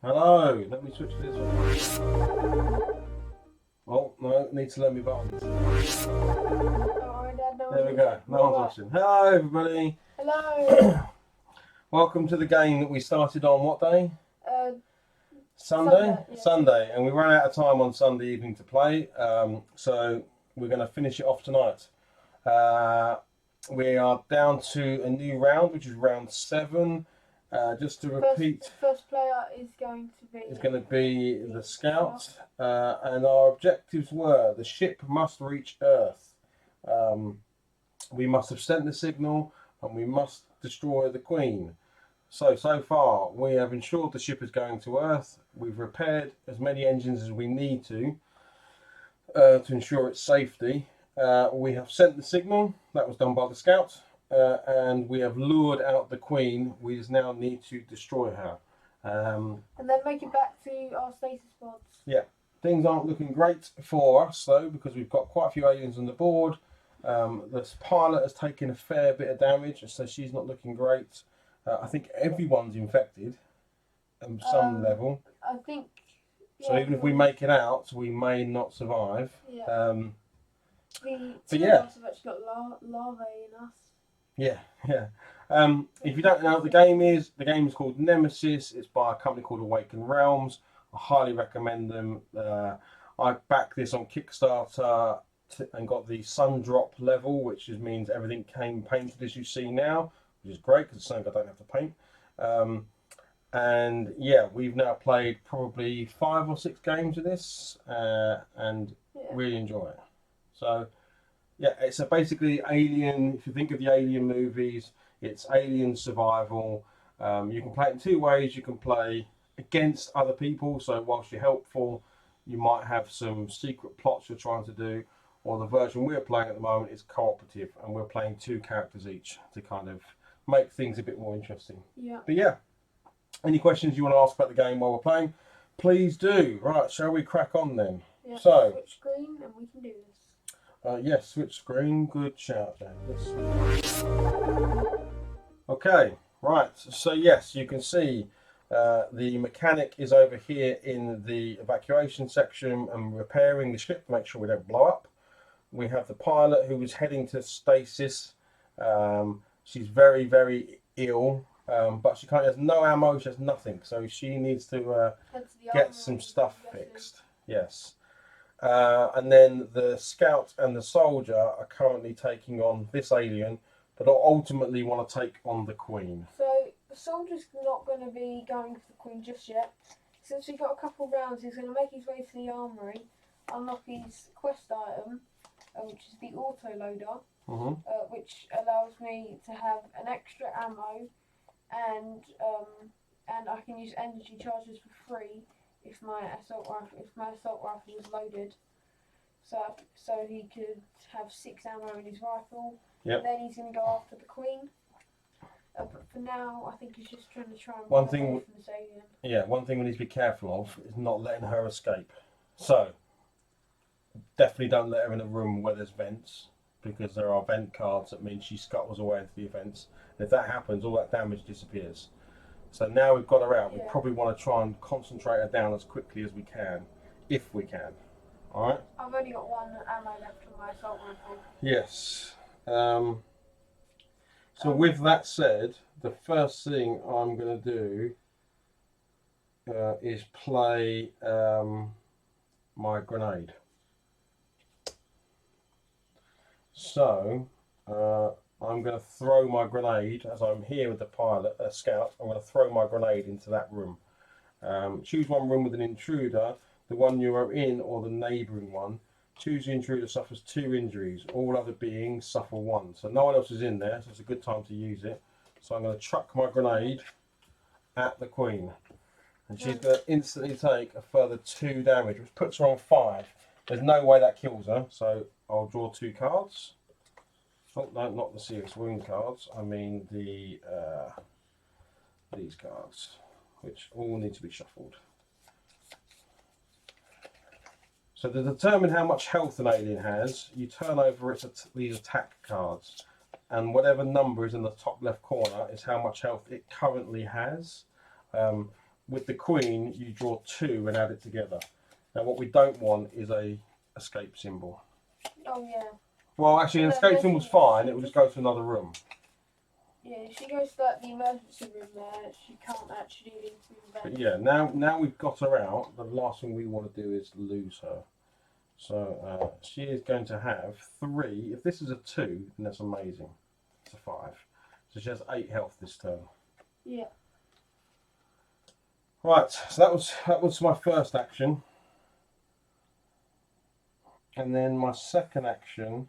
Hello, let me switch to this one. Oh, no, need to learn my buttons. Alright, Dad, no There we one's go, no one's watching. Hello, everybody. Hello. Welcome to the game that we started on what day? Uh, Sunday? Yeah. Sunday, and we ran out of time on Sunday evening to play, so we're going to finish it off tonight. We are down to a new round, which is round 7. Just to repeat, first player is going to be the scout, and our objectives were: the ship must reach Earth, we must have sent the signal, and we must destroy the Queen. So far, we have ensured the ship is going to Earth. We've repaired as many engines as we need to ensure its safety. We have sent the signal, that was done by the scout, and we have lured out the Queen. We just now need to destroy her. and then make it back to our stasis pods. Yeah, things aren't looking great for us though, because we've got quite a few aliens on the board. This pilot has taken a fair bit of damage, so she's not looking great. I think everyone's infected at some level. I think. So even if we make it out, we may not survive. Yeah. But Two yeah. of us have actually got larvae in us. Yeah. If you don't know what the game is called Nemesis. It's by a company called Awakened Realms. I highly recommend them. I backed this on Kickstarter and got the sun drop level, which means everything came painted as you see now, which is great because it's something I don't have to paint. And yeah, we've now played probably 5 or 6 games of this, and really enjoy it. So yeah, it's basically Alien. If you think of the Alien movies, it's Alien survival. You can play it in 2 ways. You can play against other people, so whilst you're helpful, you might have some secret plots you're trying to do. Or the version we're playing at the moment is cooperative, and we're playing 2 characters each to kind of make things a bit more interesting. Yeah. But yeah, any questions you want to ask about the game while we're playing, please do. Right, shall we crack on then? Yeah. So, switch screen and we can do this. yes, switch screen. Good shout, James. Okay, right. So yes, you can see the mechanic is over here in the evacuation section and repairing the ship to make sure we don't blow up. We have the pilot who is heading to stasis. She's very, very ill, but she has no ammo. She has nothing, so she needs to get some stuff fixed. Yes. And then the scout and the soldier are currently taking on this alien, but ultimately want to take on the Queen. So the soldier's not going to be going for the Queen just yet. Since we've got a couple of rounds, he's going to make his way to the armory, unlock his quest item, which is the auto loader, which allows me to have an extra ammo, and I can use energy charges for free if my assault rifle was loaded. So he could have 6 ammo in his rifle. Yep. Then he's going to go after the Queen. But for now, I think he's just trying to run One away thing, from this alien. yeah, one thing we need to be careful of is not letting her escape. So definitely don't let her in a room where there's vents, because there are vent cards that mean she scuttles away into the vents. And if that happens, all that damage disappears. So now we've got her out, we probably want to try and concentrate her down as quickly as we can, if we can. Alright? I've only got 1 ammo left on my assault rifle. Yes. So with that said, the first thing I'm going to do is play my grenade. So I'm going to throw my grenade, as I'm here with the pilot, scout, I'm going to throw my grenade into that room. Choose one room with an intruder, the one you are in or the neighbouring one. Choose the intruder suffers 2 injuries. All other beings suffer 1. So no one else is in there, so it's a good time to use it. So I'm going to chuck my grenade at the Queen. And she's going to instantly take a further 2 damage, which puts her on 5. There's no way that kills her, so I'll draw 2 cards. Oh, no, not the serious wound cards. I mean the these cards, which all need to be shuffled. So to determine how much health an alien has, you turn over these attack cards, and whatever number is in the top left corner is how much health it currently has. with the queen, you draw 2 and add it together. Now, what we don't want is a escape symbol. Oh yeah. Well, actually, an escape symbol's fine. It will just go to another room. Yeah, if she goes to like the emergency room there, she can't actually leave the But bed. yeah, now we've got her out, the last thing we want to do is lose her. So she is going to have 3. If this is a 2, then that's amazing. It's a 5. So she has 8 health this turn. Yeah. Right, so that was my first action. And then my second action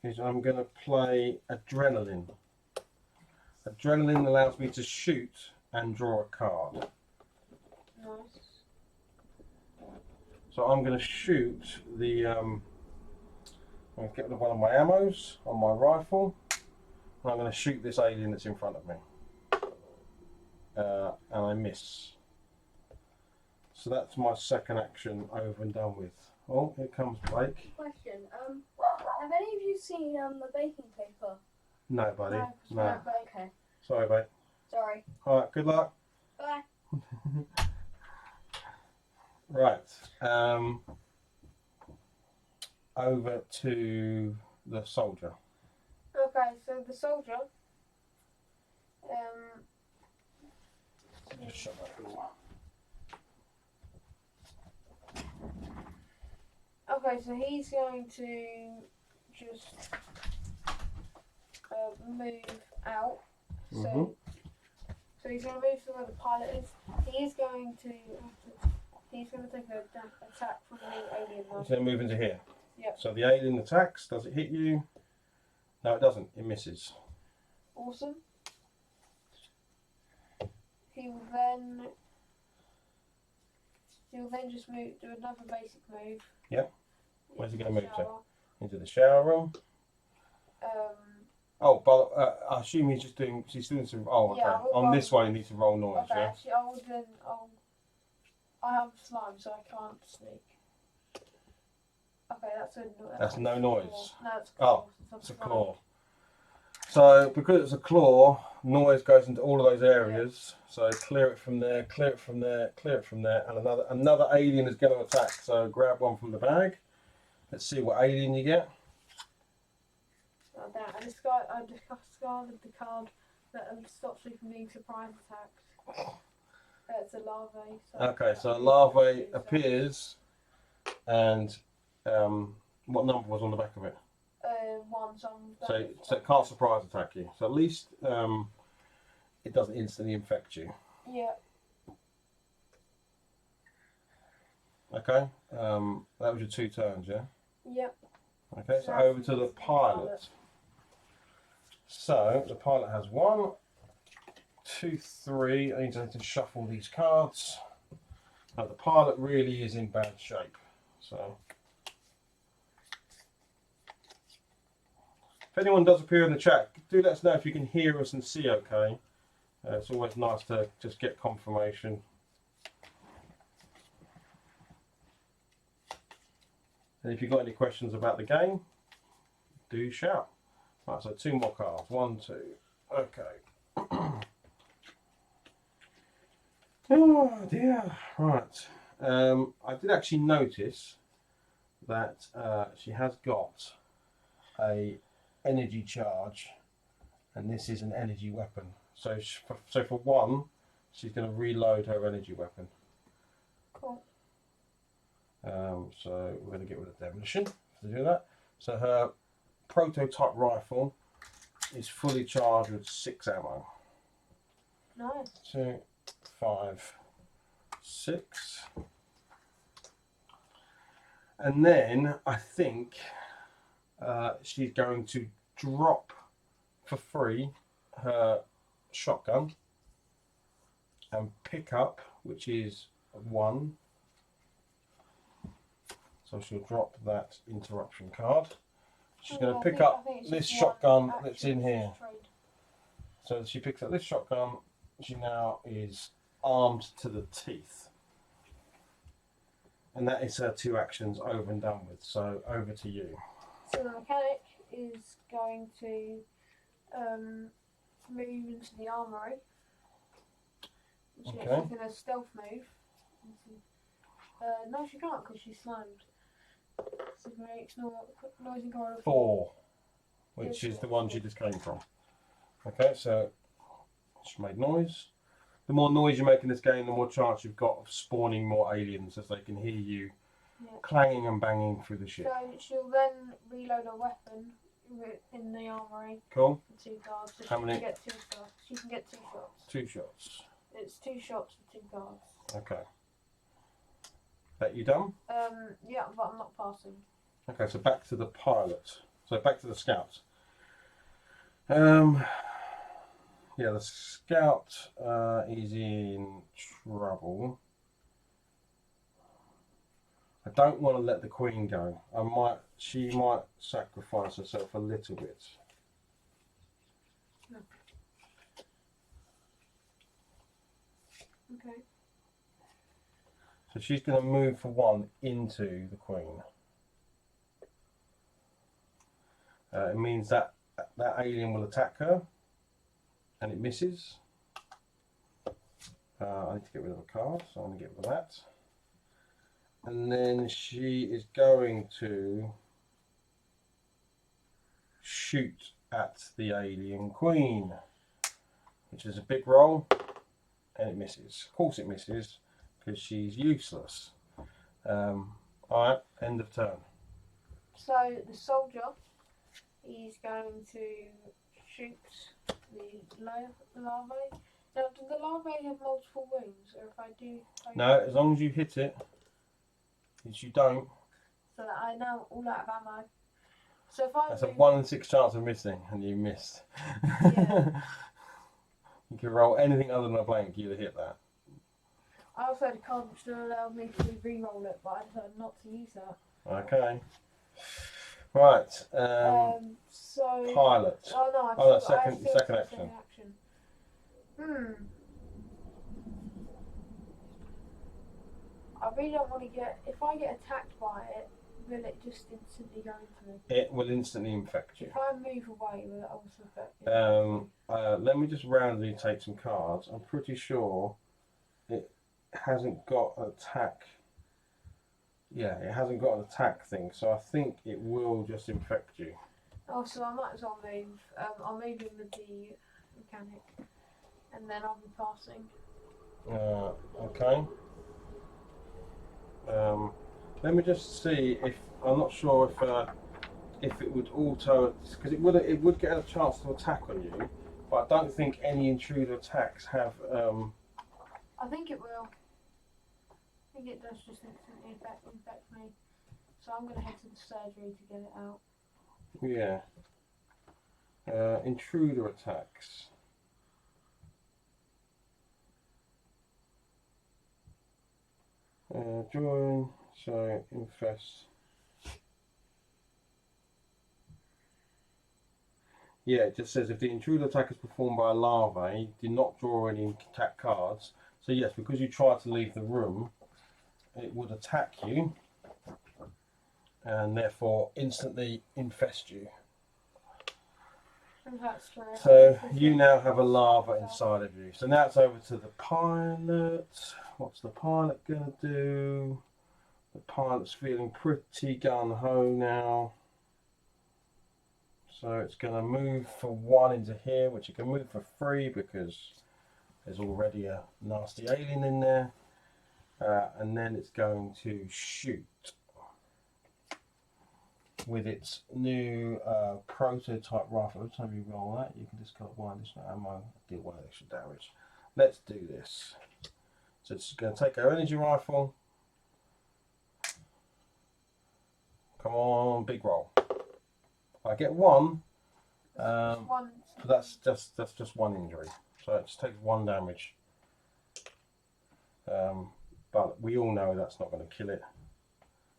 is I'm going to play Adrenaline. Adrenaline allows me to shoot and draw a card. Nice. So I'm going to shoot the. I'm going to get rid of one of my ammos on my rifle. And I'm going to shoot this alien that's in front of me. And I miss. So that's my second action over and done with. Oh, here comes Blake. Question. Have any of you seen the baking paper? No, buddy. No. Okay. Sorry, mate. Sorry. All right. Good luck. Bye. Right. Over to the soldier. Okay, so the soldier. Just shut that door. Okay, so he's going to just move out. So he's going to move to where the pilot is. He's going to take an attack from the alien now. He's going to move into here. Yep. So the alien attacks. Does it hit you? No, it doesn't. It misses. Awesome. He'll then just do another basic move. Yep. Where's he going to move to? Shower. Into the shower room. Um, Oh, but I assume he's doing some. Oh, okay. Yeah, On well, this one, he needs to roll noise. okay, Yeah. actually, I have slime, so I can't sneak. Okay, that's no noise. No, it's a Oh, claw. It's a claw. So because it's a claw, noise goes into all of those areas. So clear it from there, clear it from there, clear it from there, and another alien is going to attack. So grab one from the bag. Let's see what alien you get. Oh, damn. I discarded the card that stops me from being surprise attacked. It's a larvae. Okay, so a larvae appears, and what number was on the back of it? 1. So it can't surprise attack you. So at least it doesn't instantly infect you. Yeah. Okay, that was your 2 turns, yeah? Yep. Okay, so over to the pilot. So the pilot has 1, 2, 3. I need to shuffle these cards. Now the pilot really is in bad shape. So if anyone does appear in the chat, do let us know if you can hear us and see okay. It's always nice to just get confirmation. And if you've got any questions about the game, do shout. Right, so 2 more cards. 1, 2. Okay. Oh dear. Right. I did actually notice that she has got a energy charge, and this is an energy weapon. So for 1, she's going to reload her energy weapon. Cool. So we're going to get rid of demolition to do that. So her prototype rifle is fully charged with 6 ammo. Nice. 2, 5, 6. And then I think she's going to drop for free her shotgun and pick up, which is 1. So she'll drop that interruption card. She's going to pick up this shotgun that's in here. So she picks up this shotgun. She now is armed to the teeth. And that is her 2 actions over and done with. So over to you. So the mechanic is going to move into the armory. She's going to stealth move. No, she can't because she's slammed. So she makes noise in corridor 4, which is the one she just came from. Okay, so she made noise. The more noise you make in this game, the more chance you've got of spawning more aliens as they can hear you clanging and banging through the ship. So she'll then reload her weapon in the armory. Cool. For 2 cards. So How many? Can get 2 shots. She can get 2 shots. 2 shots. It's 2 shots for 2 cards. Okay. That you done? Yeah, but I'm not passing. Okay, so back to the pilot. So back to the scout. Yeah, the scout is in trouble. I don't want to let the queen go. She might sacrifice herself a little bit. No. Okay. So she's going to move for 1 into the queen. It means that alien will attack her, and it misses. I need to get rid of a card, so I'm going to get rid of that. And then she is going to shoot at the alien queen, which is a big roll, and it misses. Of course it misses, because she's useless. Alright, end of turn. So the soldier is going to shoot the larvae. Now, do the larvae have multiple wounds, or if I do? No, as long as you hit it. If you don't, So that I now all out of ammo. So if I that's a move, 1 in 6 chance of missing, and you missed. Yeah. You can roll anything other than a blank, you'd have hit that. I also had a card which allowed me to re-roll it, but I decided not to use that. Okay. Right. So Pilot. Oh no! Oh, I second still have action. I really don't want to get. If I get attacked by it, will it just instantly go into me? It will instantly infect you. If I move away, will it also affect me? Let me just randomly take some cards. I'm pretty sure it hasn't got an attack. Yeah, it hasn't got an attack thing, so I think it will just infect you. Oh, so I might as well move. I'll move in with the mechanic, and then I'll be passing. Okay. Let me just see if I'm not sure if it would auto, because it would get a chance to attack on you, but I don't think any intruder attacks have. I think it will. I think it does just instantly infect me. So I'm going to head to the surgery to get it out. Yeah. Intruder attacks. Join, so infest. Yeah, it just says if the intruder attack is performed by a larvae, do not draw any attack cards. So yes, because you tried to leave the room, it would attack you and therefore instantly infest you. That's correct. So you now have a larva inside of you. So now it's over to the pilot. What's the pilot gonna do? The pilot's feeling pretty gung-ho now. So it's gonna move for 1 into here, which it can move for 3 because there's already a nasty alien in there. And then it's going to shoot with its new prototype rifle. Every time you roll that, you can discard 1 additional ammo, deal 1 extra damage. Let's do this. So it's going to take our energy rifle. Come on, big roll. I get 1. But that's just 1 injury. So it just takes 1 damage. But we all know that's not going to kill it.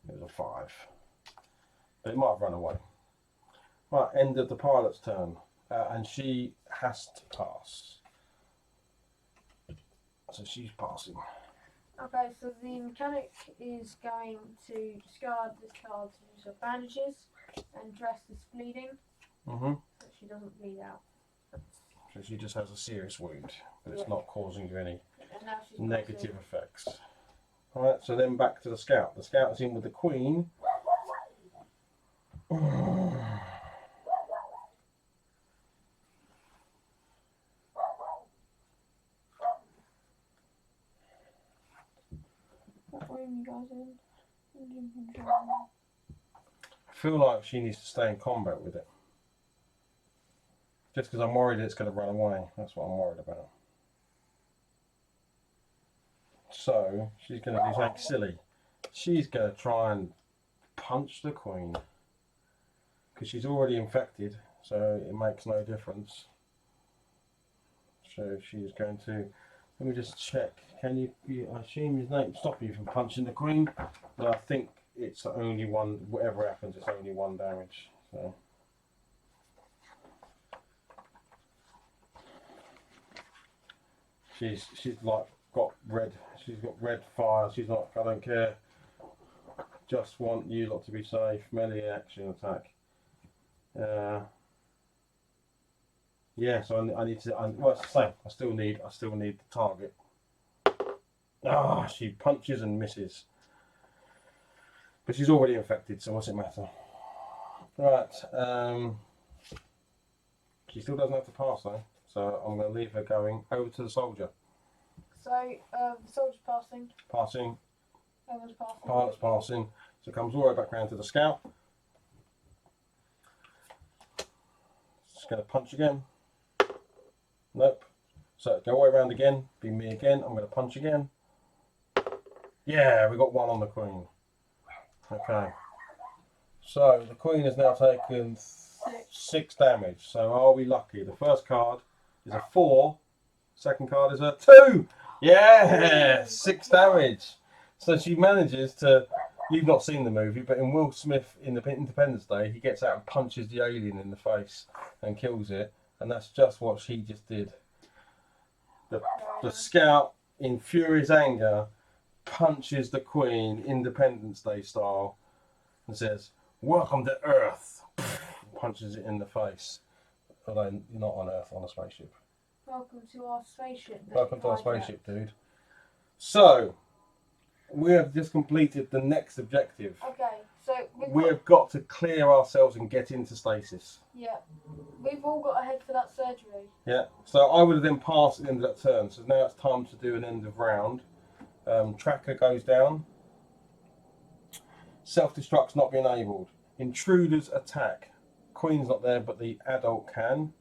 It was a 5. But it might have run away. Right, end of the pilot's turn. And she has to pass. So she's passing. Okay, so the mechanic is going to discard this card to use her bandages and dress this bleeding Mm-hmm. so she doesn't bleed out. So she just has a serious wound, but it's Yeah. not causing you any And now she's negative effects. Alright, so then back to the scout. The scout is in with the queen. What room you guys in? I feel like she needs to stay in combat with it. Just because I'm worried it's going to run away. That's what I'm worried about. So, she's going to do something silly. She's going to try and punch the queen. Because she's already infected, so it makes no difference. So she's going to... Let me just check. Can you... I assume his name stop you from punching the queen. But I think it's only one... Whatever happens, it's only one damage. So... She's like got red. She's got red fire. She's not. I don't care. Just want you lot to be safe. Melee action attack. Yeah. So I need to. Well, it's the same. I still need the target. Ah, she punches and misses. But she's already infected. So what's it matter? Right. She still doesn't have to pass though. So I'm going to leave her going over to the soldier. So, the soldier's passing. Passing. Everyone's passing. Pilot's passing. So it comes all the way back round to the scout. Just going to punch again. Nope. So go all the way around again. Be me again. I'm going to punch again. Yeah, we got one on the queen. Okay. So the queen has now taken 6 damage. So are we lucky? The first card is a 4. Second card is a 2. Yeah, 6 damage. So she manages to. You've not seen the movie, but in Will Smith in the Independence Day, he gets out and punches the alien in the face and kills it, and that's just what she just did. The scout, in furious anger, punches the queen Independence Day style and says, "Welcome to Earth." Punches it in the face. Although you're not on Earth, on a spaceship. Welcome to our spaceship. Welcome to our spaceship, dude. So, we have just completed the next objective. Okay, so We have got to clear ourselves and get into stasis. Yeah, we've all got to head for that surgery. Yeah, so I would have then passed at the end of that turn. So now it's time to do an end of round. Tracker goes down. Self-destruct's not being enabled. Intruders attack. Queen's not there, but the adult can.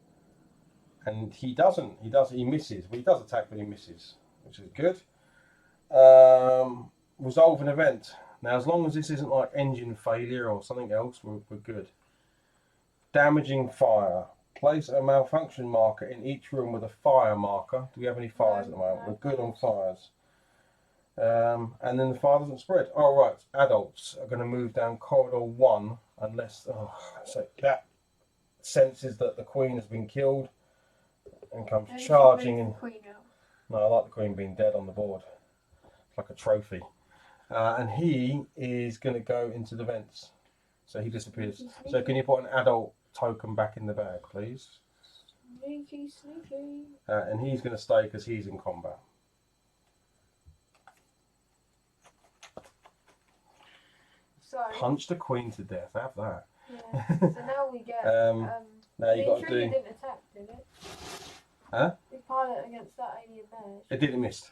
And he doesn't. He misses. Well, he does attack, but he misses, which is good. Resolve an event. Now, as long as this isn't like engine failure or something else, we're good. Damaging fire. Place a malfunction marker in each room with a fire marker. Do we have any fires at the moment? No. We're good on fires. And then the fire doesn't spread. All right, adults are going to move down corridor 1 unless so that senses that the queen has been killed and comes Don't charging you in. move the queen out. No, I like the queen being dead on the board. It's like a trophy. And he is going to go into the vents. So he disappears. So can you put an adult token back in the bag, please? Sneaky, sneaky. And he's going to stay because he's in combat. So, Punch the queen to death. Have that. yeah. So now we get. Now the you got to intruder do. didn't attack, did it? Huh? The pilot against that alien there. It didn't miss.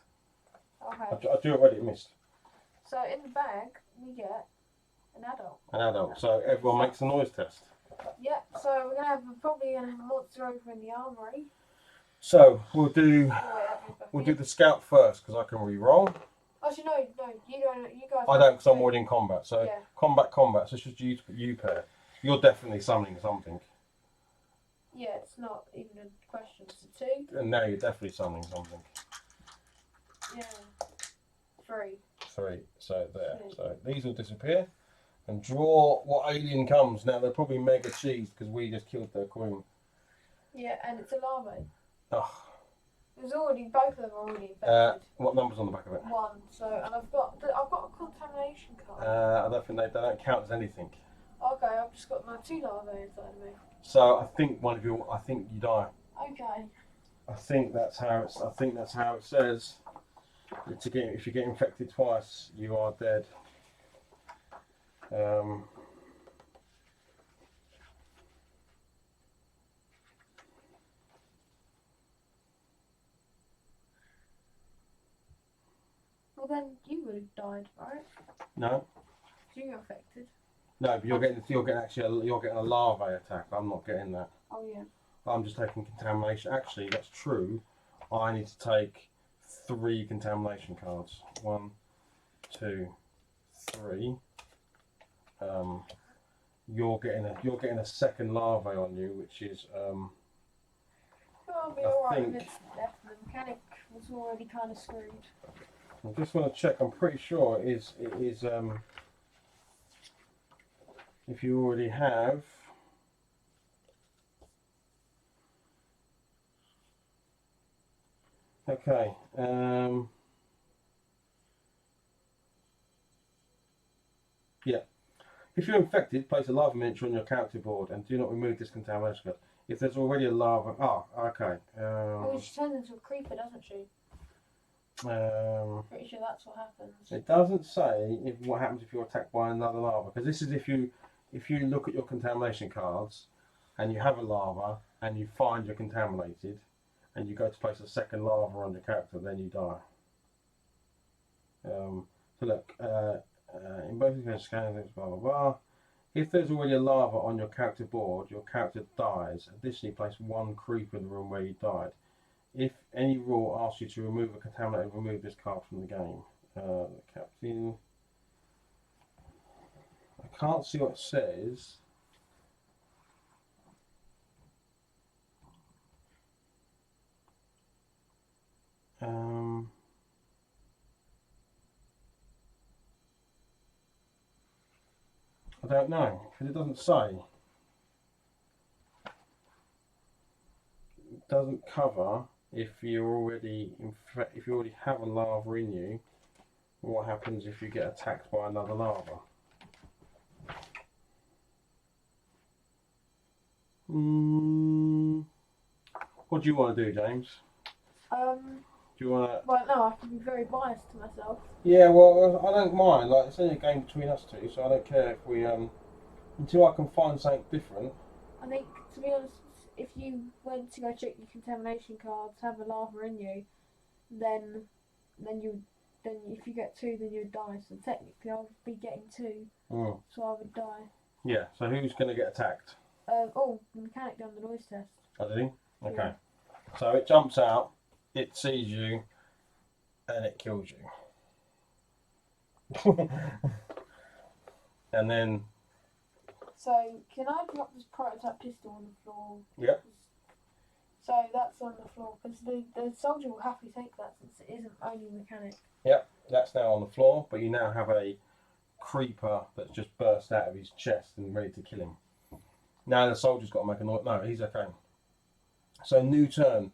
Okay. I do already. It missed. So in the bag we get an adult. An adult. So everyone makes a noise test. Yep. So we're probably gonna have a monster over in the armory. So we'll do. Oh, We'll do the scout first because I can re-roll. Actually, no, you don't. You guys. I don't because I'm already in combat. So Yeah. combat. So it's just you pair. You're definitely summoning something. Yeah, it's not even a question. It's a 2. And now you're definitely summoning something. Yeah. 3. 3. So there. Two. So these will disappear. And draw what alien comes. Now they're probably mega cheese because we just killed their queen. Yeah, and it's alarming. Oh, There's already both of them are already infected. What number's on the back of it? 1. So, and I've got a contamination card. I don't think they don't count as anything. Okay, I've just got my 2 larvae inside of me. So I think one of you. I think you die. Okay. I think that's how it's. I think that's how it says. If you get infected twice, you are dead. Well, then you would have died, right? No, You got infected. no, but you're getting a larvae attack. I'm not getting that. Oh yeah. I'm just taking contamination. Actually, that's true. I need to take 3 contamination cards. 1, 2, 3. You're getting a second larvae on you, which is Well, I'll be I alright think- with it. The mechanic was already kind of screwed. I just want to check. I'm pretty sure it is if you already have. Okay. Yeah. If you're infected, place a larva miniature on your character board and do not remove this contamination card. If there's already a larva, okay. Oh, she turns into a creeper, doesn't she? Pretty sure that's what happens. It doesn't say what happens if you're attacked by another larva, because this is if you look at your contamination cards and you have a larva and you find you're contaminated and you go to place a second larva on your character, then you die. So look, in both of these scans, blah blah blah. If there's already a larva on your character board, your character dies. Additionally, place 1 creeper in the room where you died. If any rule asks you to remove a contaminant, remove this card from the game. The captain. I can't see what it says. I don't know because it doesn't say. It doesn't cover if you already have a larva in you. What happens if you get attacked by another larva? What do you want to do, James? Do you want to? Well, no, I can be very biased to myself. Yeah, well, I don't mind. Like, it's only a game between us two, so I don't care if we until I can find something different. I think, to be honest, if you went to go check your contamination cards, have a larva in you, then if you get 2, then you'd die. So technically, I would be getting 2, so I would die. Yeah. So who's going to get attacked? The mechanic done the noise test. Oh, did he? Okay. Yeah. So it jumps out, it sees you, and it kills you. And then. So can I drop this prototype pistol on the floor? Yep. So that's on the floor because the soldier will happily take that since it isn't only mechanic. Yep. That's now on the floor, but you now have a creeper that's just burst out of his chest and ready to kill him. Now the soldier's got to make a noise. No, he's okay. So new turn.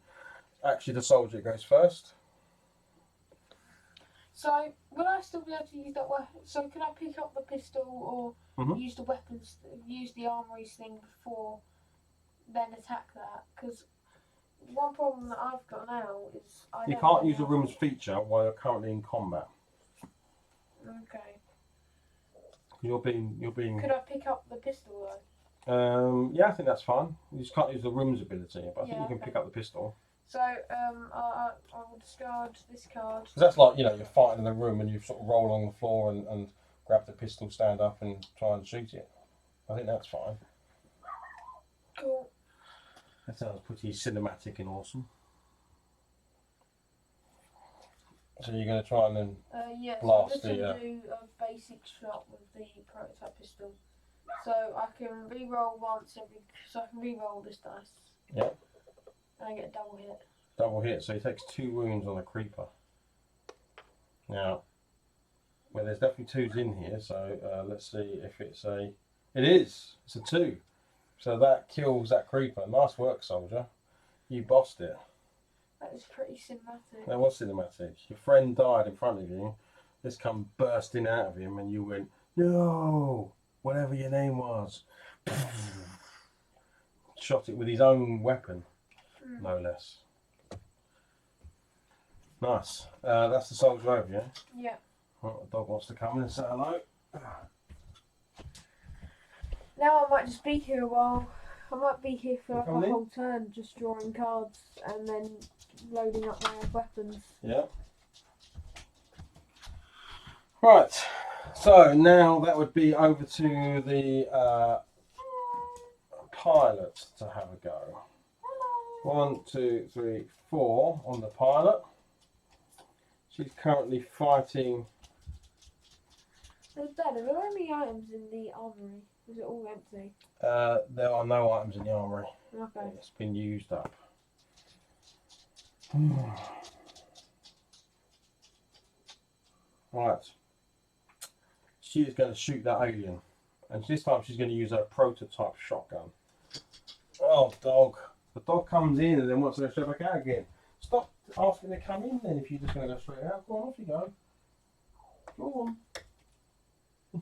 Actually, the soldier goes first. So will I still be able to use that weapon? So can I pick up the pistol or use the weapons, use the armory thing before, then attack that? Because one problem that I've got now is You can't use the room's feature while you're currently in combat. Okay. You're being. Could I pick up the pistol though? Yeah, I think that's fine. You just can't use the room's ability, but I think Yeah, you can okay. pick up the pistol. So I will discard this card. Because that's like, you're fighting in a room and you sort of roll on the floor and grab the pistol, stand up and try and shoot it. I think that's fine. Cool. That sounds pretty cinematic and awesome. So you're going to try and then. Yes, Blast I'm just going the, to do a basic shot with the prototype pistol. So I can re-roll once every. So I can re-roll this dice. Yep. And I get a double hit. Double hit, so he takes 2 wounds on a creeper. Now, well, there's definitely 2s in here, so let's see if it's a. It is! It's a 2. So that kills that creeper. Nice work, soldier. You bossed it. That is pretty cinematic. That was cinematic. Your friend died in front of you. This come bursting out of him, and you went, "No, whatever your name was." Shot it with his own weapon, no less. Nice. That's the soldier over, yeah? Yeah. Well, the dog wants to come in and say hello. Now I might just be here a while. I might be here for like Come a in. whole turn, just drawing cards and then loading up my weapons. Yeah. Right. So now that would be over to the pilot to have a go. 1, 2, 3, 4 on the pilot. She's currently fighting. So Dad, are there any items in the armory? Is it all empty? There are no items in the armory. Okay. It's been used up. Right. She is going to shoot that alien. And this time she's going to use her prototype shotgun. Oh, dog. The dog comes in and then wants to go straight back out again. Stop asking to come in then if you're just going to go straight out. Go on, off you go. Go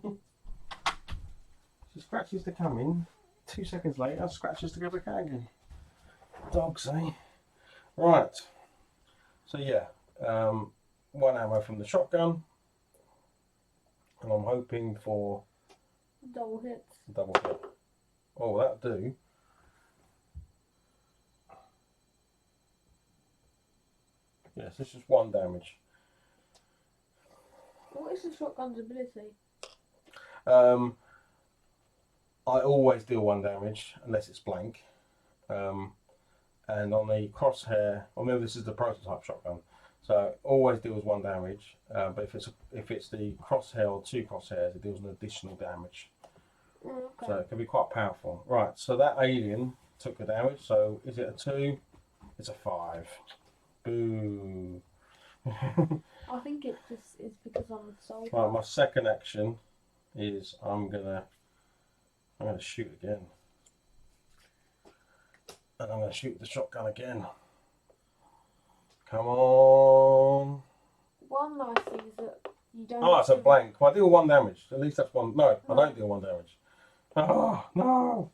on. She scratches to come in. 2 seconds later, scratches to go back out again. Dogs, eh? Right. So yeah, 1 ammo from the shotgun. And I'm hoping for Double hits. double hit. Oh, that'll do. Yes, this is 1 damage. What is the shotgun's ability? I always deal 1 damage unless it's blank. And on the crosshair, remember this is the prototype shotgun, so it always deals 1 damage. But if it's the crosshair or 2 crosshairs, it deals an additional damage. Okay. So it can be quite powerful. Right, so that alien took the damage. So is it a 2? It's a 5. Boo. I think it just is because I'm a soldier. Right, my second action is I'm gonna shoot again. And I'm gonna shoot with the shotgun again. Come on. One nice thing is that you don't. Oh, it's a blank. Well, I deal 1 damage. At least that's 1. No, I don't deal 1 damage. Oh, no.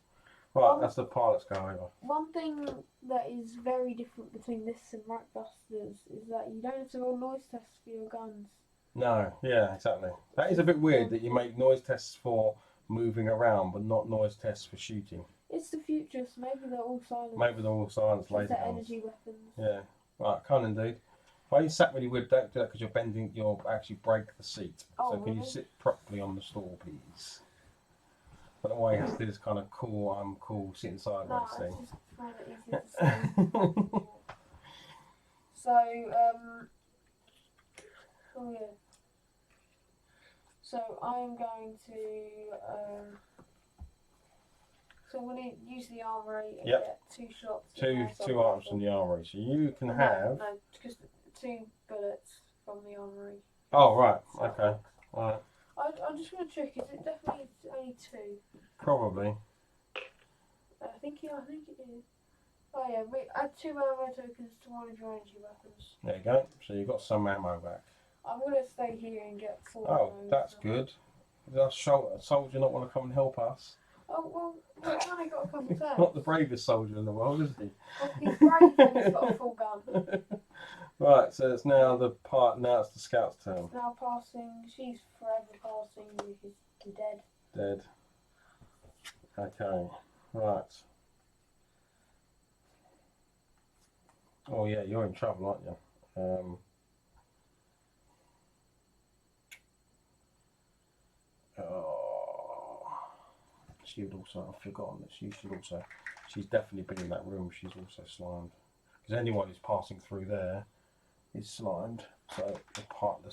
Right, that's the pilot's go over. One thing that is very different between this and Rackbusters is that you don't have to roll noise tests for your guns. No, yeah, exactly. That is a bit weird that you make noise tests for moving around, but not noise tests for shooting. It's the future, so maybe they're all silent. Maybe they're all silence Because later. they're energy weapons. Yeah. Right, can't indeed. Why you sat really weird, don't do that because you'll actually break the seat. Oh, So can you really? sit properly on the stool, please? But the way he has to do this kind of cool, I'm cool, sitting sideways No, thing. it's just find it easier to say. So, oh yeah. So I'm going to, so I'm going to use the armory and Yep. get 2 shots. Two items from the armory. So you can have... No, because 2 bullets from the armory. Oh, right. Okay. Right. I'm just going to check, is it definitely only 2? Probably. I think it is. Oh yeah, we add 2 ammo tokens to one of your energy weapons. There you go. So you've got some ammo back. I'm going to stay here and get 4 Oh, ammo. that's good. Does a soldier not want to come and help us? Oh, well, we've only got a couple turns. Not the bravest soldier in the world, is he? Well, he's brave and he's got a full gun. Right, so it's now now it's the scout's turn. Now passing, she's forever passing because you're dead. Dead. Okay, right. Oh yeah, you're in trouble, aren't you? She would also, I've forgotten that she's definitely been in that room, she's also slimed. Because anyone who's passing through there is slimed, so the pilot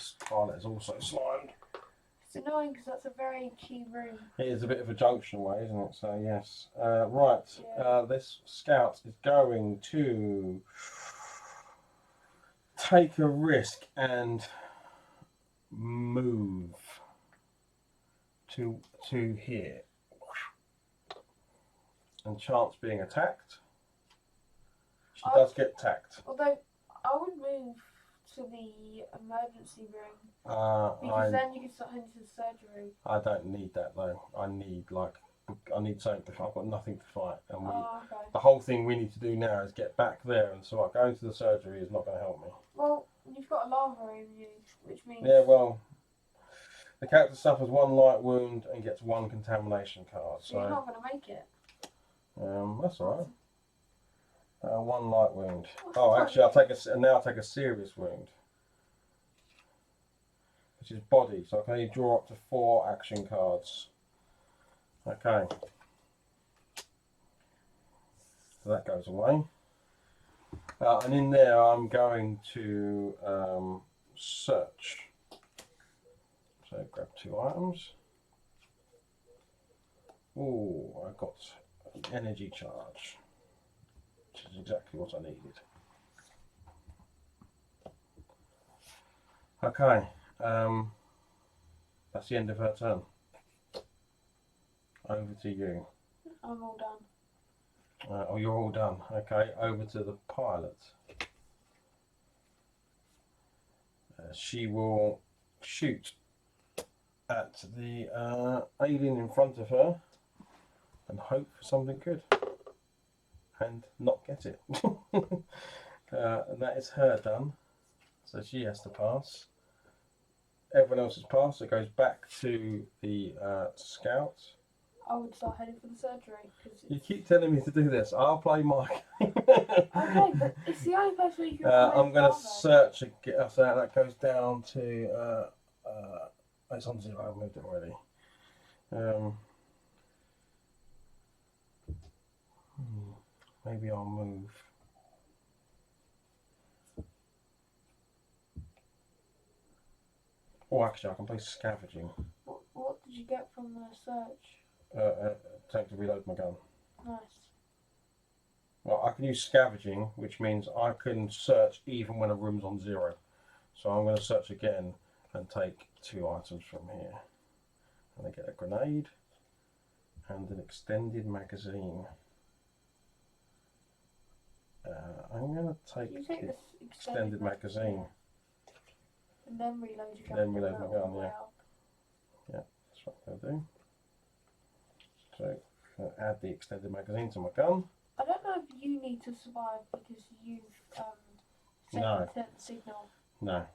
is also slimed. It's annoying because that's a very key room. It is a bit of a junction way, isn't it? So yes. Right, Yeah. this scout is going to take a risk and move to here. And chance being attacked. She does get attacked. Although I would move to the emergency room because then you can start heading to the surgery. I don't need that though. I need something to. I've got nothing to fight, and Okay. the whole thing we need to do now is get back there. And so going to the surgery is not going to help me. Well, you've got a lava in you, which means. Yeah, well, the character suffers 1 light wound and gets 1 contamination card. So you're not going to make it. That's all right. 1 light wound. What's Oh, the actually, I'll take a serious wound, which is body. So I can only draw up to 4 action cards. Okay. So that goes away. And in there, I'm going to search. So grab 2 items. Oh, I got an energy charge, which is exactly what I needed. Okay, that's the end of her turn. Over to you. I'm all done. Oh, you're all done. Okay, over to the pilot. She will shoot at the alien in front of her and hope for something good and not get it. And that is her done. So she has to pass. Everyone else has passed. It goes back to the scout. I would start heading for the surgery. You keep telling me to do this. I'll play my game. Okay, but it's the only place where you can. I'm going to search again. So that goes down to. It's on 0. I've moved it already. Maybe I'll move. Oh, actually, I can play scavenging. What did you get from the search? Take to reload my gun. Nice. Well, I can use scavenging, which means I can search even when a room's on 0. So I'm going to search again and take 2 items from here. And I get a grenade and an extended magazine. I'm going to take the extended magazine. And then reload your gun. Then reload my gun, yeah. Yeah, that's what I'm going to do. So, add the extended magazine to my gun. I don't know if you need to survive because you've sent the signal. No.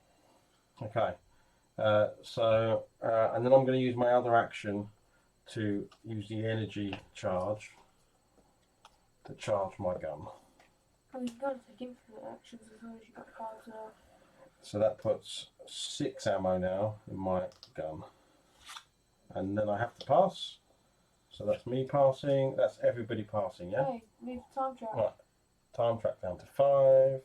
Okay. And then I'm going to use my other action to use the energy charge to charge my gun. Oh, you've got to take infinite actions as long as you've got cards enough. So that puts 6 ammo now in my gun. And then I have to pass. So that's me passing. That's everybody passing, yeah? Hey, move the time track. Right. Time track down to 5.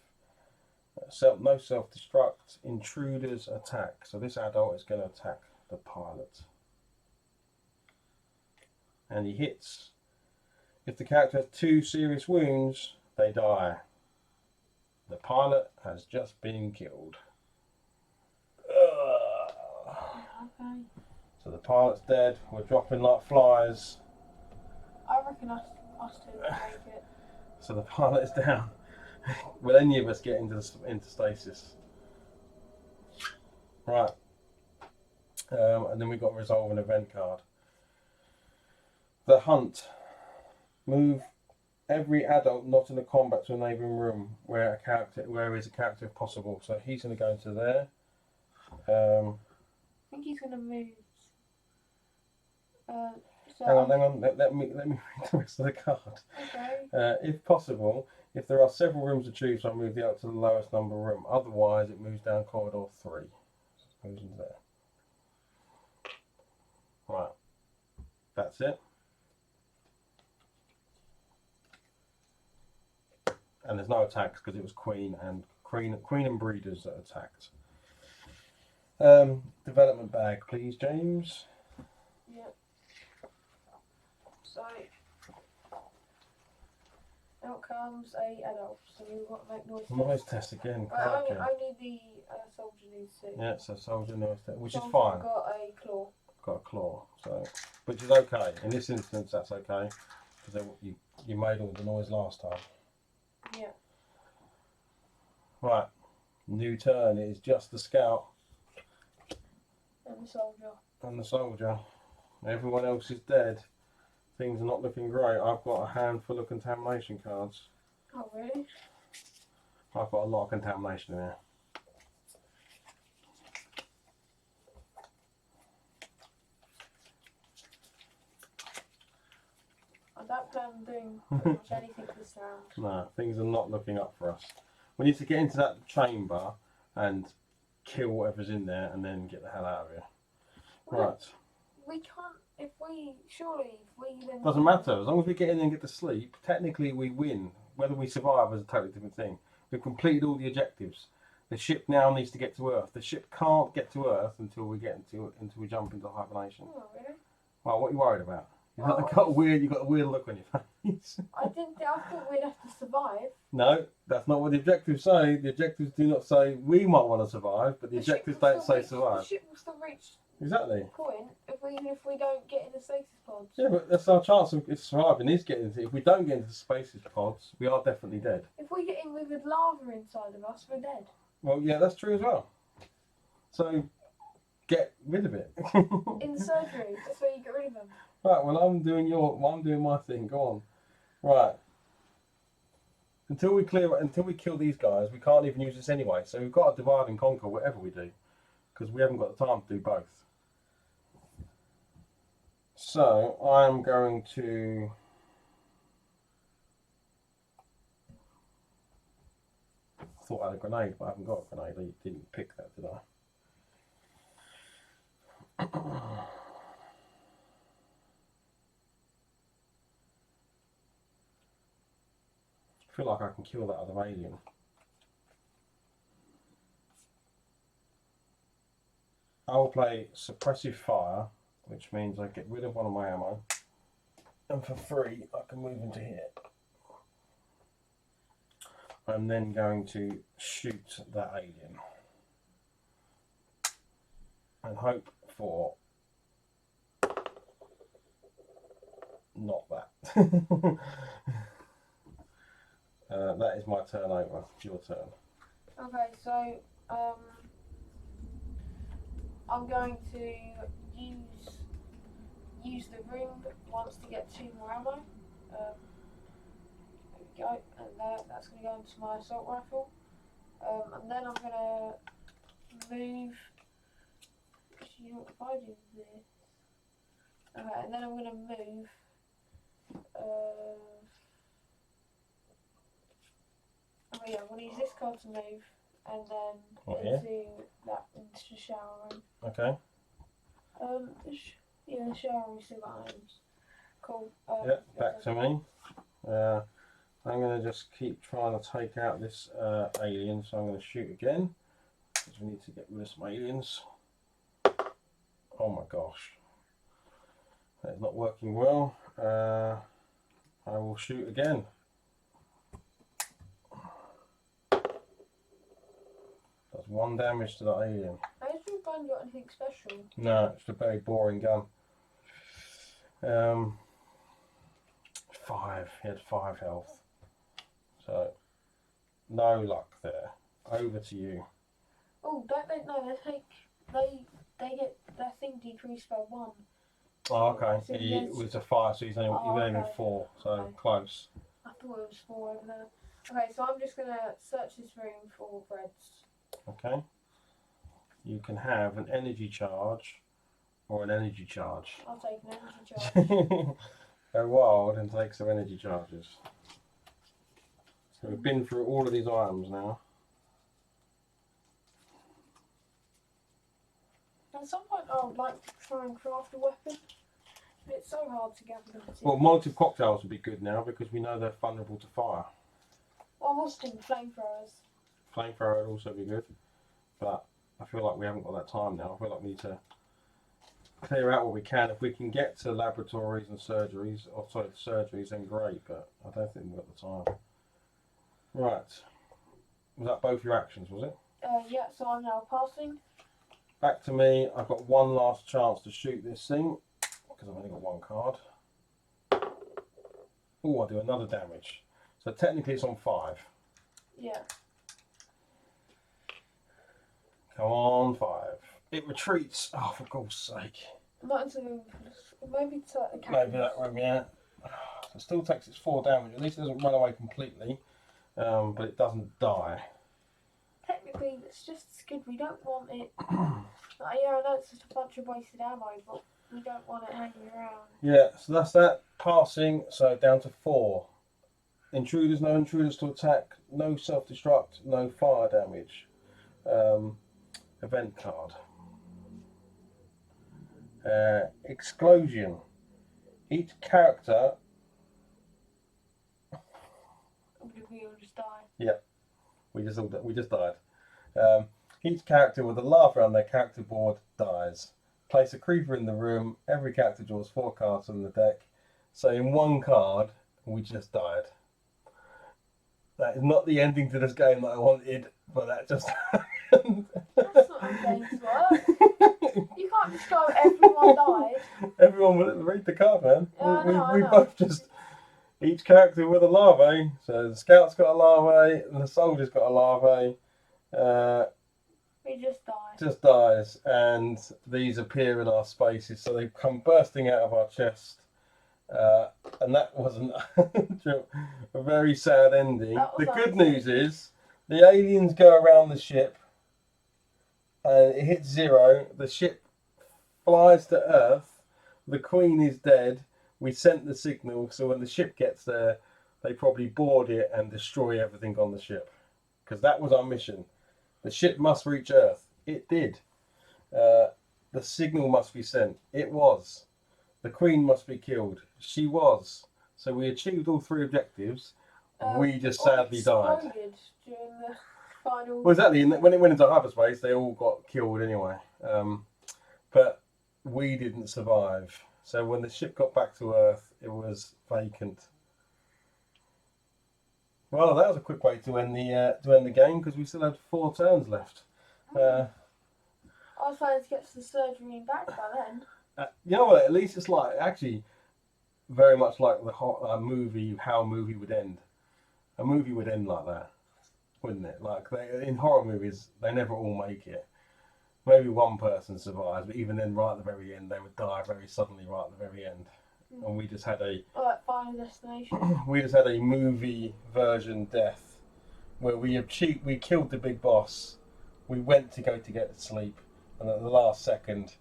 No self-destruct. Intruders attack. So this adult is going to attack the pilot. And he hits. If the character has 2 serious wounds, they die. The pilot has just been killed. Okay. So the pilot's dead. We're dropping like flies. I reckon us two will make it. So the pilot is down. Will any of us get into stasis? Right. And then we've got resolve an event card. The hunt. Move every adult not in a combat to a neighbouring room where is a character if possible. So he's going to go into there. I think he's going to move. Hang on. Let me read the rest of the card. Okay. If possible, if there are several rooms to choose, I'll move the adult to the lowest number room. Otherwise, it moves down corridor 3. So it moves into there. Right. That's it. And there's no attacks because it was Queen and Breeders that attacked. Development bag, please, James. Yep. So out comes a adult. So we've got to make noise. Noise test again. Only the soldier needs to. Yeah, so soldier noise test, which is Soldier's fine. Got a claw. Got a claw, so which is okay. In this instance, that's okay because you made all the noise last time. Yeah. Right. New turn. It is just the scout And the soldier. and the soldier. Everyone else is dead. Things are not looking great. I've got a handful of contamination cards. Oh really? I've got a lot of contamination in here. I don't plan on doing pretty much anything this round. No, things are not looking up for us. We need to get into that chamber and kill whatever's in there and then get the hell out of here. Right. We can't, if we then... Doesn't matter. As long as we get in and get to sleep, technically we win. Whether we survive is a totally different thing. We've completed all the objectives. The ship now needs to get to Earth. The ship can't get to Earth until we we jump into hibernation. Oh, really? Well, what are you worried about? You've Oh, got a weird look on your face. I thought we'd have to survive. No, that's not what the objectives say. The objectives do not say we might want to survive, but the objectives ship will don't still say reach- survive. The ship will still reach Exactly. the point if we don't get in the stasis pods. Yeah, but that's our chance of surviving is getting into. If we don't get into the spaces pods, we are definitely dead. If we get in with lava inside of us, we're dead. Well, yeah, that's true as well. So, get rid of it. In the surgery, that's where you get rid of them. Right. Well, I'm doing my thing. Go on. Right. Until we kill these guys, we can't even use this anyway. So we've got to divide and conquer whatever we do, because we haven't got the time to do both. So I'm going to. I thought I had a grenade, but I haven't got a grenade. I didn't pick that, did I? I feel like I can kill that other alien. I will play suppressive fire, which means I get rid of one of my ammo, and for free I can move into here. I'm then going to shoot that alien and hope for not that. That is my turn over. Your turn. Okay, so I'm going to use the room once to get 2 more ammo. There we go, and that's going to go into my assault rifle. And then I'm going to move. Actually, what if I do this? Okay, and then I'm going to move. Oh yeah, I'm going to use this card to move, and then into the shower room. Okay. Yeah, the shower room, see what happens. Cool. Yeah, back to me. I'm going to just keep trying to take out this alien, so I'm going to shoot again, because we need to get rid of some aliens. Oh my gosh. That's not working well. I will shoot again. Does 1 damage to the alien. I just don't find you got anything special. No, it's a very boring gun. 5. He had 5 health. So, no luck there. Over to you. Oh, don't they? No, they get their thing decreased by 1. Oh, okay. So He yes. was a 5, so he's only Okay. 4, so Okay. close. I thought it was 4 over there. Okay, so I'm just gonna search this room for reds. Okay. You can have an energy charge or an energy charge. I'll take an energy charge. Go wild and take some energy charges. So we've been through all of these items now. At some point, I would like to try and craft a weapon, but it's so hard to gather the materials. Well, Molotov cocktails would be good now because we know they're vulnerable to fire. Well, I was thinking flamethrowers. Flamethrower would also be good, but I feel like we haven't got that time now. I feel like we need to clear out what we can. If we can get to laboratories and surgeries, then great, but I don't think we've got the time. Right. Was that both your actions, was it? Yeah, so I'm now passing. Back to me. I've got one last chance to shoot this thing because I've only got 1 card. Oh, I do another damage. So technically it's on 5. Yeah. Come on, 5. It retreats. Oh, for God's sake. Not into the maybe to the Maybe that room, yeah. It still takes its 4 damage. At least it doesn't run away completely, but it doesn't die. Technically, it's just as good. We don't want it. Yeah, I know it's just a bunch of wasted ammo, but we don't want it hanging around. Yeah, so that's that. Passing, so down to 4. Intruders, no intruders to attack, no self-destruct, no fire damage. Event card. Explosion. Each character. We all just die. Yeah, we just died. Each character with a lava on their character board dies. Place a creeper in the room. Every character draws 4 cards from the deck. So in 1 card, we just died. That is not the ending to this game that I wanted, but that just happened. That's not how games work. You can't just go, everyone died. Everyone will read the card, man. Yeah, I we know. both just, each character with a larvae. So the scout's got a larvae, and the soldier's got a larvae. We just died. Just dies, and these appear in our spaces, so they come bursting out of our chest. And that wasn't a very sad ending. The good news is the aliens go around the ship and it hits 0. The ship flies to Earth. The Queen is dead. We sent the signal, so when the ship gets there, they probably board it and destroy everything on the ship. Because that was our mission. The ship must reach Earth. It did. The signal must be sent. It was. The Queen must be killed. She was. So we achieved all 3 objectives. We just sadly died. During the final. Well, exactly. When it went into hyperspace, they all got killed anyway. But we didn't survive. So when the ship got back to Earth, it was vacant. Well, that was a quick way to end the game because we still had 4 turns left. I was planning to get to the surgery and back by then. You know what? At least it's like actually very much like the movie. How a movie would end. A movie would end like that, wouldn't it? Like in horror movies, they never all make it. Maybe one person survives, but even then, right at the very end, they would die very suddenly, right at the very end. And we just had like Final Destination. we just had a movie version death, where we killed the big boss. We went to go to get to sleep, and at the last second,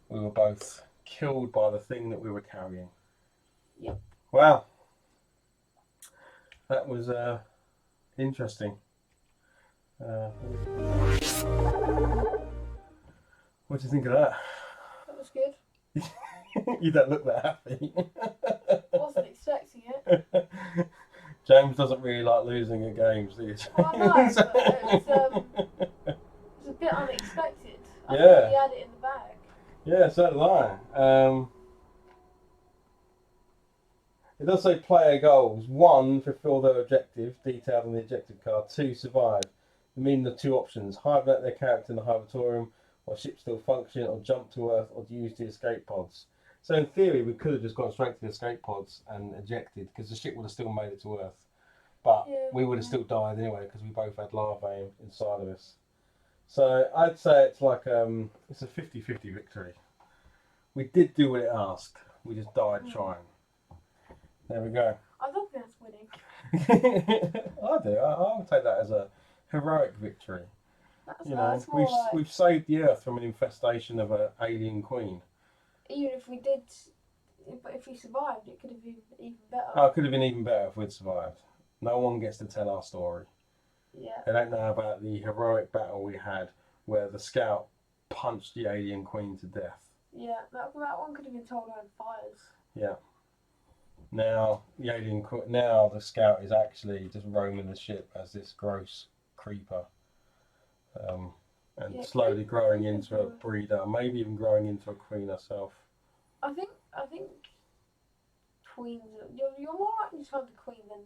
we were both killed by the thing that we were carrying. Yep. Wow. That was interesting. What do you think of that? That was good. You don't look that happy. Wasn't expecting it. James doesn't really like losing at games, do you? Well, no, but it was a bit unexpected. I Yeah. thought we had it in the bag. Yeah, so did I. It does say player goals. 1, fulfill their objective, detailed on the objective card. 2, survive. I mean the 2 options: hibernate their character in the hibernatorium, or ship still function, or jump to Earth, or use the escape pods. So in theory, we could have just gone straight to the escape pods and ejected, because the ship would have still made it to Earth. But we would have still died anyway, because we both had larvae inside of us. So I'd say it's like it's a 50-50 victory. We did do what it asked. We just died trying. There we go. I don't think that's winning. I do. I would take that as a heroic victory. That's, You know, that's more like, we've saved the Earth from an infestation of an alien queen. even if we did, if we survived, it could have been even better. Oh, it could have been even better if we'd survived. No one gets to tell our story. Yeah. They don't know about the heroic battle we had where the scout punched the alien queen to death. Yeah, that one could have been told on fires. Yeah. Now the scout is actually just roaming the ship as this gross creeper, and slowly growing into a breeder, maybe even growing into a queen herself. I think queens. You're more likely to find a queen than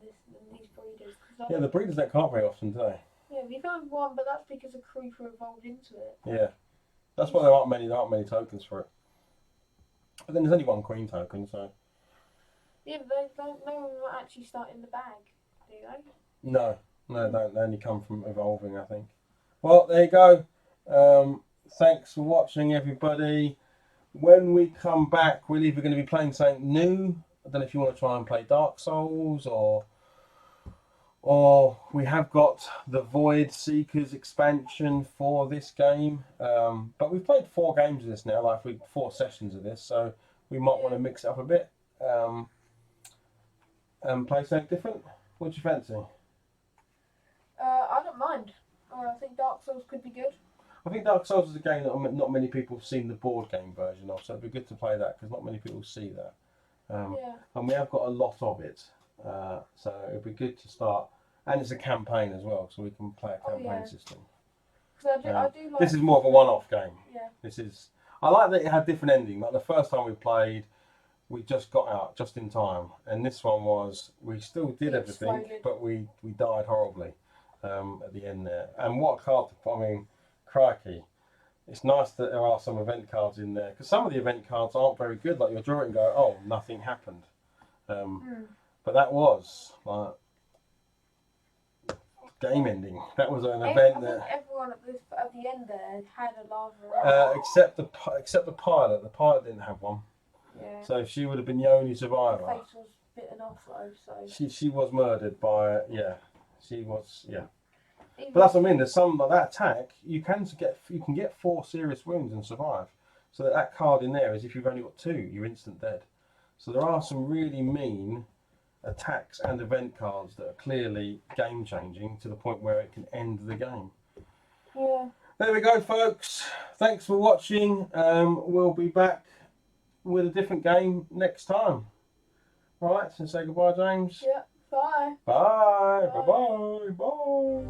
these breeders. Yeah, the breeders don't come very often, do they? Yeah, we found one, but that's because a creeper evolved into it. Yeah, that's why there aren't many tokens for it. But then there's only 1 queen token, so. Yeah, but no one will actually start in the bag, do they? No, they don't. They only come from evolving, I think. Well, there you go. Thanks for watching, everybody. When we come back, we're either going to be playing something new. I don't know if you want to try and play Dark Souls, or we have got the Void Seekers expansion for this game. But we've played 4 games of this now, like 4 sessions of this, so we might want to mix it up a bit and play something different. What do you fancy? I don't mind. I think Dark Souls could be good. I think Dark Souls is a game that not many people have seen the board game version of, so it'd be good to play that because not many people see that. Yeah. And we have got a lot of it, so it'd be good to start. And it's a campaign as well, so we can play a campaign system. Because I do like. This is more of a one-off game. Yeah. This is. I like that it had different endings. Like the first time we played, we just got out just in time, and this one was we still did everything, Exploded. but we died horribly at the end there. And what a card to put! I mean, crikey. It's nice that there are some event cards in there because some of the event cards aren't very good. Like you'll draw it and go, "Oh, nothing happened," but that was like game ending. That was an event I think everyone at the end there had a lava. except the pilot. The pilot didn't have one, Yeah. so she would have been the only Her survivor. face was bitten off though, so. She was murdered by She was But that's what I mean. There's some like that attack. You can get 4 serious wounds and survive. So that card in there is if you've only got 2, you're instant dead. So there are some really mean attacks and event cards that are clearly game changing to the point where it can end the game. Yeah. There we go, folks. Thanks for watching. We'll be back with a different game next time. All right, so say goodbye, James. Yeah. Bye. Bye. Bye. Bye. Bye.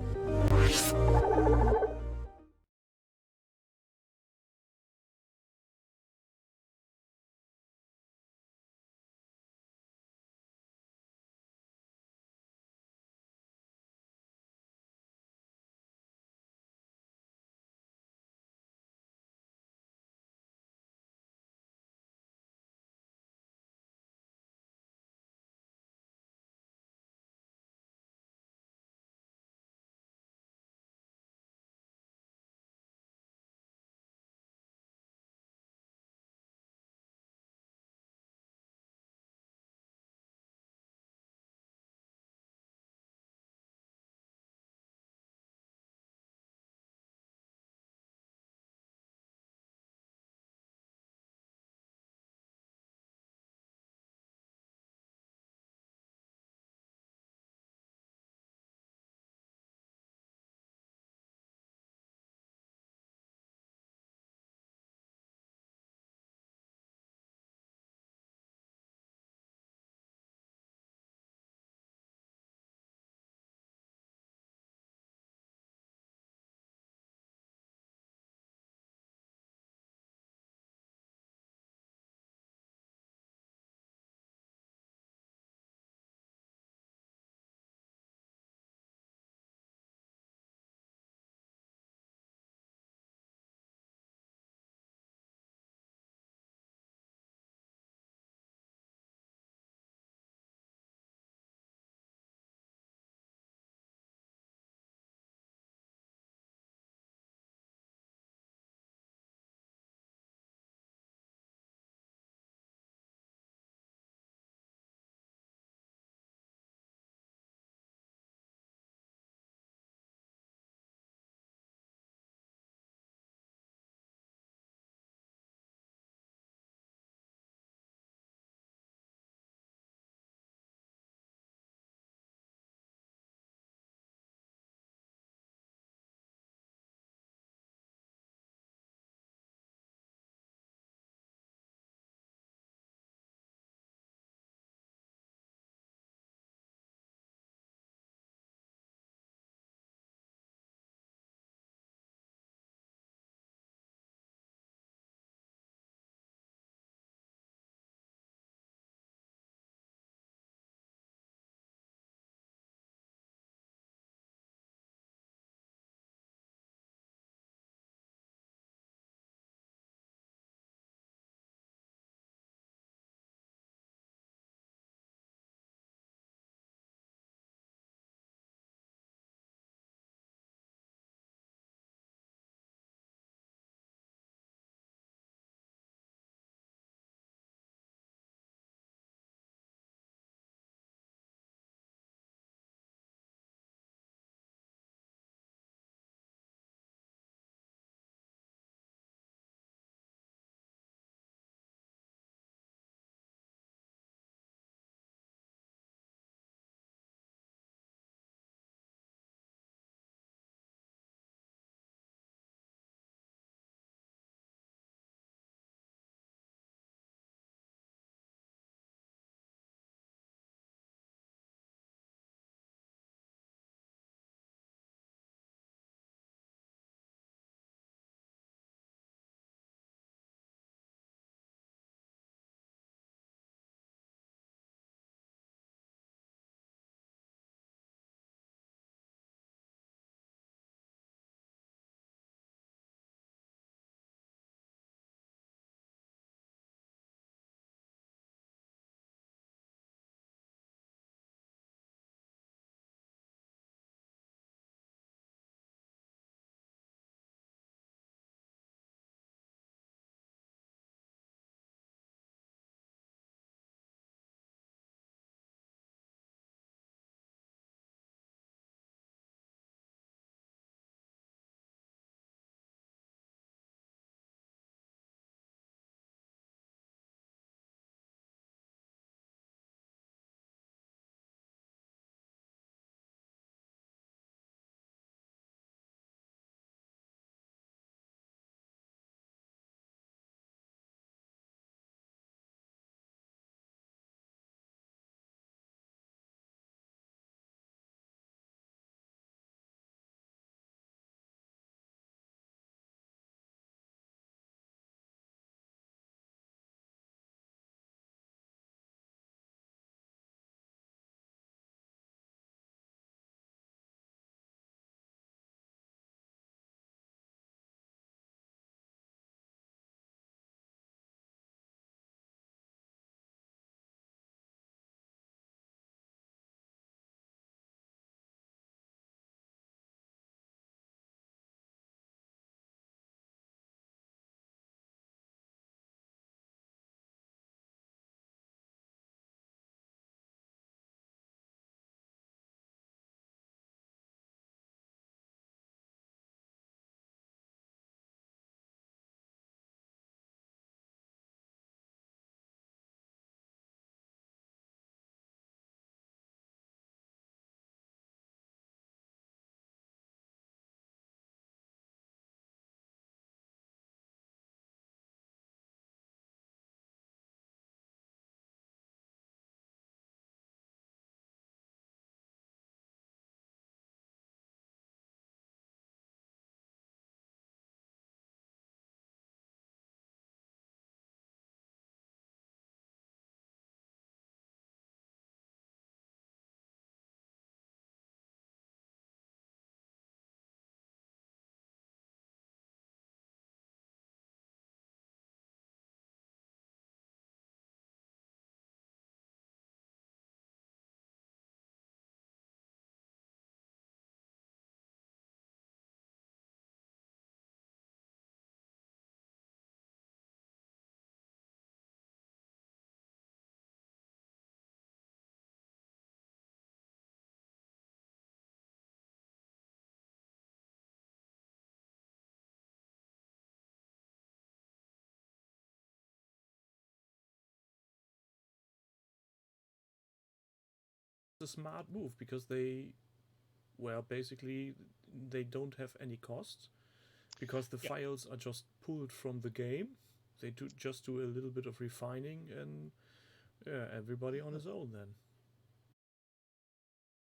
the smart move because they, well, basically they don't have any costs because the files are just pulled from the game. They just do a little bit of refining and everybody on his own then.